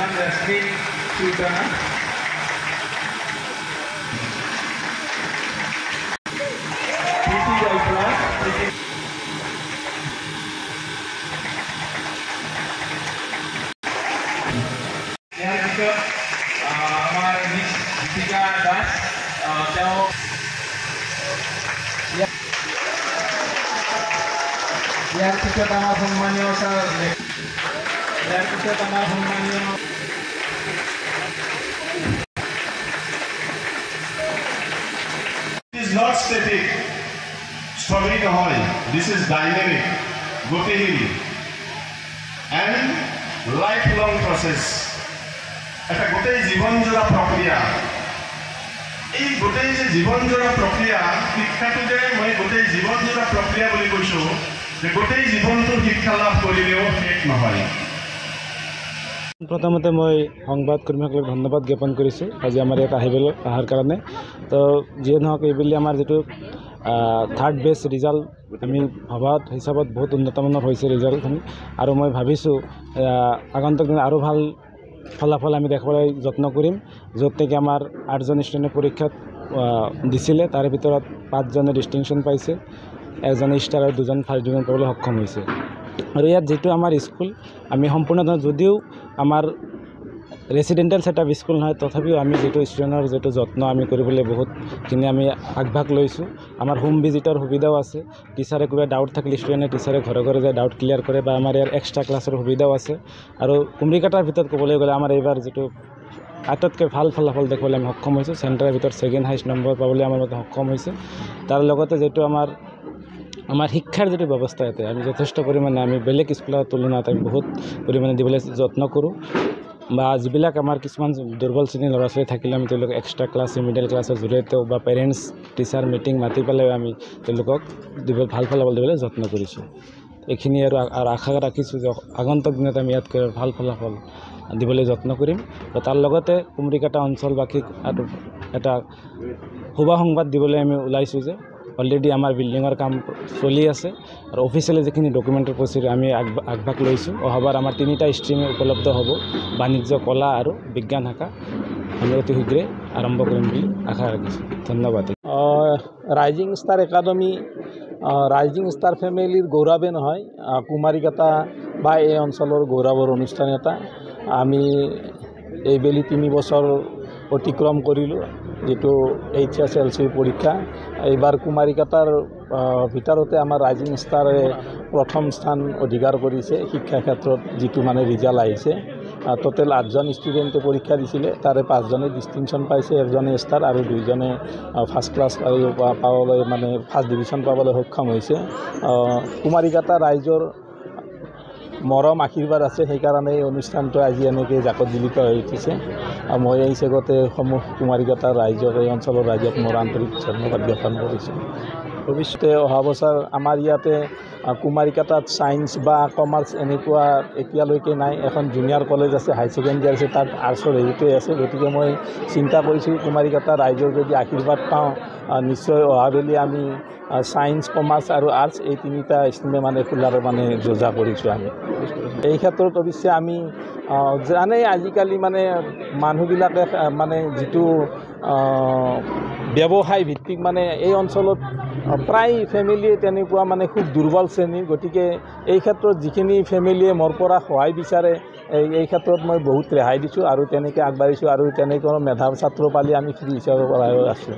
on the screen to the It is not static. Strawberry hoy. This is dynamic, gotehiri, and lifelong process. এটা গোটেই জীৱনজোৰা প্ৰক্ৰিয়া। এই গোটেই যে জীৱনজোৰা প্ৰক্ৰিয়া শিক্ষাটো যে মই গোটেই জীৱনজোৰা প্ৰক্ৰিয়া বুলি কৈছোঁ যে গোটেই জীৱনটো শিক্ষা লাভ কৰিলেও শেষ নহয়। প্ৰথমতে মই সংবাদ কৰ্মীসকলক ধন্যবাদ জ্ঞাপন কৰিছোঁ আজি আমাৰ ইয়াত অহাৰ কাৰণে। তো যিয়ে নহওক এইবুলি আমাৰ যিটো থাৰ্ড বেষ্ট ৰিজাল্ট আমি ভবাত হিচাপত বহুত উন্নতমানৰ হৈছে ৰিজাল্টখিনি, আৰু মই ভাবিছোঁ আগন্তুক দিনত আৰু ভাল ফলাফল আমি দেখাবলৈ যত্ন কৰিম। য'ত নেকি আমাৰ 8জন ষ্টুডেণ্টে পৰীক্ষাত দিছিলে, তাৰে ভিতৰত 5জনে ডিষ্টিংশ্যন পাইছে, এজনে ষ্টাৰ আৰু 2জন ফাৰ্ষ্ট ডিভিজন পাবলৈ সক্ষম হৈছে। আৰু ইয়াত যিটো আমাৰ স্কুল আমি সম্পূৰ্ণ যদিও আমাৰ ৰেচিডেণ্টেল ছেটআপ স্কুল নহয়, তথাপিও আমি যিটো ষ্টুডেণ্টৰ যিটো যত্ন আমি কৰিবলৈ বহুতখিনি আমি আগভাগ লৈছোঁ। আমাৰ হোম ভিজিটৰ সুবিধাও আছে। টিচাৰে কিবা ডাউট থাকিলে ষ্টুডেণ্টে টিচাৰে ঘৰে ঘৰে যায় ডাউট ক্লিয়াৰ কৰে, বা আমাৰ ইয়াৰ এক্সট্ৰা ক্লাছৰ সুবিধাও আছে। আৰু কুমৰিকাটাৰ ভিতৰত ক'বলৈ গ'লে আমাৰ এইবাৰ যিটো আটাইতকৈ ভাল ফলাফল দেখিবলৈ আমি সক্ষম হৈছোঁ, চেণ্টাৰৰ ভিতৰত ছেকেণ্ড হাইষ্ট নম্বৰ পাবলৈ আমাৰ মতে সক্ষম হৈছে। তাৰ লগতে যিটো আমাৰ শিক্ষাৰ যিটো ব্যৱস্থা ইয়াতে আমি যথেষ্ট পৰিমাণে আমি বেলেগ স্কুলৰ তুলনাত আমি বহুত পৰিমাণে দিবলৈ যত্ন কৰোঁ, বা যিবিলাক আমাৰ কিছুমান দুৰ্বল শ্ৰেণীৰ ল'ৰা ছোৱালী থাকিলে আমি তেওঁলোকক এক্সট্ৰা ক্লাছ মিডল ক্লাছৰ জৰিয়তেও বা পেৰেণ্টছ টিচাৰ মিটিং মাতি পেলাই আমি তেওঁলোকক ভাল ফলাফল দিবলৈ যত্ন কৰিছোঁ। এইখিনি আৰু আশা ৰাখিছোঁ যে আগন্তুক দিনত আমি ইয়াতকৈ ভাল ফলাফল দিবলৈ যত্ন কৰিম। আৰু তাৰ লগতে কুমৰিকাটা অঞ্চলবাসীক আৰু এটা শুভ সংবাদ দিবলৈ আমি ওলাইছোঁ যে অলৰেডি আমাৰ বিল্ডিঙৰ কাম চলি আছে, আৰু অফিচিয়েলি যিখিনি ডকুমেণ্টেৰ প্ৰচিডিউৰ আমি আগভাগ লৈছোঁ। অহাবাৰ আমাৰ 3টা ষ্ট্ৰীমে উপলব্ধ হ'ব, বাণিজ্য, কলা আৰু বিজ্ঞান শাখা আমি অতি শীঘ্ৰে আৰম্ভ কৰিম বুলি আশা ৰাখিছোঁ। ধন্যবাদ। Rising star academy rising star ফেমিলিৰ গৌৰৱে নহয়, কুমাৰিকাটা বা এই অঞ্চলৰ গৌৰৱৰ অনুষ্ঠান এটা। আমি এইবেলি 3 বছৰ অতিক্ৰম কৰিলোঁ যিটো HSLC পৰীক্ষা। এইবাৰ কুমাৰিকাটাৰ ভিতৰতে আমাৰ ৰাইজিং ষ্টাৰে প্ৰথম স্থান অধিকাৰ কৰিছে শিক্ষা ক্ষেত্ৰত, যিটো মানে ৰিজাল্ট আহিছে। টোটেল 8জন ষ্টুডেণ্টে পৰীক্ষা দিছিলে, তাৰে 5জনে ডিষ্টিংশ্যন পাইছে, 1জনে ষ্টাৰ আৰু 2জনে ফাৰ্ষ্ট ক্লাছ পাবলৈ মানে ফাৰ্ষ্ট ডিভিজন পাবলৈ সক্ষম হৈছে। কুমাৰিকাটা ৰাইজৰ মৰম আশীৰ্বাদ আছে, সেইকাৰণে এই অনুষ্ঠানটো আজি এনেকৈ জাকতজিলিত হৈ উঠিছে। মই এই চেগতে সমূহ কুমাৰিকাটাৰ ৰাইজক, এই অঞ্চলৰ ৰাইজক মোৰ আন্তৰিক ধন্যবাদ জ্ঞাপন কৰিছোঁ। ভৱিষ্যতে অহা বছৰ আমাৰ ইয়াতে কুমাৰিকাটাত ছায়েন্স বা কমাৰ্চ এনেকুৱা এতিয়ালৈকে নাই। এখন জুনিয়ৰ কলেজ আছে, হাই ছেকেণ্ডেৰী আছে, তাত আৰ্টছৰ হেৰিটোৱে আছে। গতিকে মই চিন্তা কৰিছোঁ কুমাৰিকাটা ৰাইজৰ যদি আশীৰ্বাদ পাওঁ, নিশ্চয় অহাবেলি আমি ছায়েন্স, কমাৰ্চ আৰু আৰ্টছ এই 3টা ষ্ট্ৰীমে মানে খোলাৰ মানে যোজা কৰিছোঁ আমি। এই ক্ষেত্ৰত অৱশ্যে আমি জানেই আজিকালি মানে মানুহবিলাকে মানে যিটো ব্যৱসায় ভিত্তিক মানে এই অঞ্চলত প্ৰায় ফেমিলিয়ে তেনেকুৱা মানে খুব দুৰ্বল শ্ৰেণীৰ। গতিকে এই ক্ষেত্ৰত যিখিনি ফেমিলিয়ে মোৰ পৰা সহায় বিচাৰে, এই ক্ষেত্ৰত মই বহুত ৰেহাই দিছোঁ আৰু তেনেকৈ আগবাঢ়িছোঁ, আৰু তেনেকৈ মেধাৱ ছাত্ৰ পালি আমি ফ্ৰী হিচাপে পঢ়াই আছোঁ।